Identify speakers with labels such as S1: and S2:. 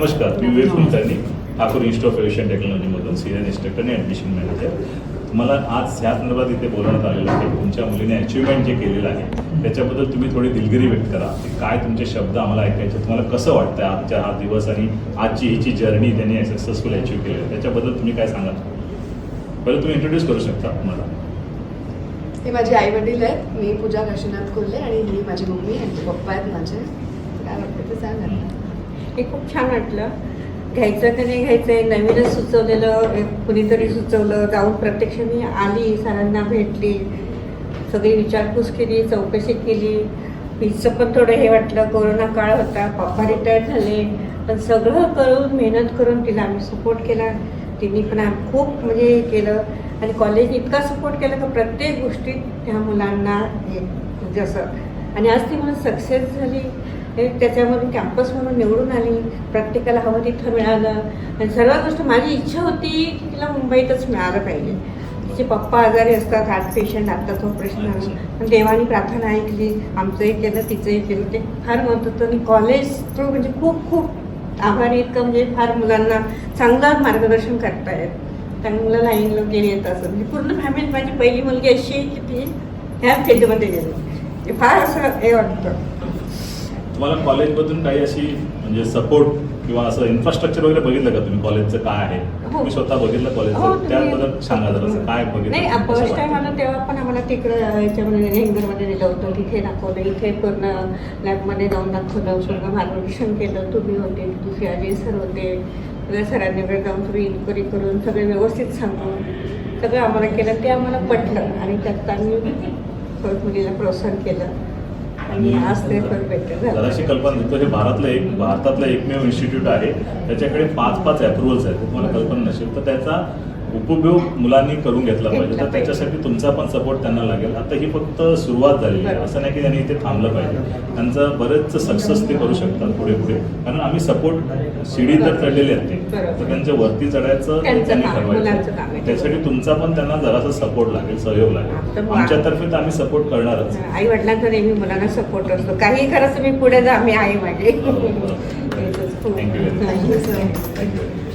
S1: नमस्कार, मी Vivek Kulkarni, Thakur institute of aviation टेक्नॉलॉजीमधून सिनियर इन्स्ट्रक्टर आणि ॲडमिशन मॅनेजर. तुम्हाला आज ह्या संदर्भात इथे बोलवण्यात आलेलं आहे. तुमच्या मुलीने अचिव्हमेंट जे केलेलं आहे त्याच्याबद्दल तुम्ही थोडी दिलगिरी व्यक्त करा. काय तुमचे शब्द आम्हाला ऐकायचे, तुम्हाला कसं वाटतं आजच्या हा दिवस आणि आजची हिची जर्नी त्यांनी सक्सेसफुल अचीव्ह केली आहे त्याच्याबद्दल तुम्ही काय सांगाल? पहिलं तुम्ही इंट्रोड्यूस करू शकता मला.
S2: हे माझे आई वडील आहेत. मी पूजा काशीनाथ कोल्हे आणि ही माझी मम्मी आणि पप्पा आहेत माझे. काय वाटतं ते सांगा.
S3: हे खूप छान वाटलं. घ्यायचं का नाही घ्यायचं नवीनच सुचवलेलं, कुणीतरी सुचवलं, जाऊन प्रत्यक्ष मी आली, सरांना भेटली, सगळी विचारपूस केली, चौकशी केली. फीसचं पण थोडं हे वाटलं, कोरोना काळ होता, पप्पा रिटायर झाले, पण सगळं करून मेहनत करून तिला आम्ही सपोर्ट केला. तिने पण खूप म्हणजे हे केलं आणि कॉलेजने इतका सपोर्ट केला की प्रत्येक गोष्टीत त्या मुलांना हे जसं, आणि आज ती मला सक्सेस झाली. त्याच्यामधून कॅम्पस म्हणून निवडून आली, प्रत्येकाला हवं तिथं मिळालं. आणि सर्व गोष्ट माझी इच्छा होती की तिला मुंबईतच मिळालं पाहिजे. तिचे पप्पा आजारी असतात, हार्ट पेशंट, आत्ताच ऑपरेशन झालं, पण देवानी प्रार्थना ऐकली, आमचंही केलं, तिचंही केलं. ते फार मत होतं. आणि कॉलेज थ्रू म्हणजे खूप खूप आभारी इतकं, म्हणजे फार मुलांना चांगलं मार्गदर्शन करतायत. चांगलं लाईनला गेली येत असं, म्हणजे पूर्ण फॅमिली. माझी पहिली मुलगी अशी आहे की ती ह्या फील्डमध्ये गेली. फार असं हे वाटतं.
S1: तुम्हाला कॉलेजमधून काही अशी म्हणजे सपोर्ट किंवा असं इन्फ्रास्ट्रक्चर वगैरे बघितलं का तुम्ही? कॉलेजचं काय आहे? तुम्ही स्वतः बघितलं कॉलेजचं, त्याबद्दल सांगा जरा. काय बघितलं?
S3: नाही, फर्स्ट टाइम आलं तेव्हा पण आम्हाला तिकडं ह्याच्यामध्ये हेंगरमध्ये दिलं होतं. तिथे दाखवलं, इथे पूर्ण लॅबमध्ये जाऊन दाखवलं, पूर्ण मार्गदर्शन केलं. तुम्ही होते, दुसरे अजय सर होते, सगळ्या सरांनी वेळ जाऊन तुम्ही इन्क्वायरी करून सगळे व्यवस्थित सांगून सगळं आम्हाला केलं. ते आम्हाला पटलं आणि त्यात आम्ही मुलीला प्रोत्साहन केलं आणि आज ते परफेक्ट झालं.
S1: जराशी कल्पना देतो, हे भारतातलं एकमेव इन्स्टिट्यूट आहे त्याच्याकडे 5 ॲप्रुव्हल्स आहेत. तुम्हाला कल्पना नसेल तर त्याचा उपयोग मुलांनी करून घेतला पाहिजे. तर त्याच्यासाठी तुमचा पण सपोर्ट त्यांना लागेल. आता ही फक्त सुरुवात झाली आहे, असं नाही की त्यांनी इथे थांबलं पाहिजे. त्यांचं बरेच सक्सेस ते करू शकतात पुढे पुढे. कारण आम्ही सपोर्ट शिडी तर चढलेले आहेत ते, तर त्यांच्या वरती चढायचं त्यांनी ठरवायचं. त्यासाठी तुमचा पण त्यांना जरासा सपोर्ट लागेल, सहयोग लागेल. आमच्यातर्फे तर आम्ही सपोर्ट करणारच.
S3: आई वडिलांचा नेहमी मुलांना सपोर्ट असतो. काही खरंच मी पुढे जा, आम्ही आहे माझे.
S1: थँक्यू.
S2: Thank you sir.
S1: थँक्यू.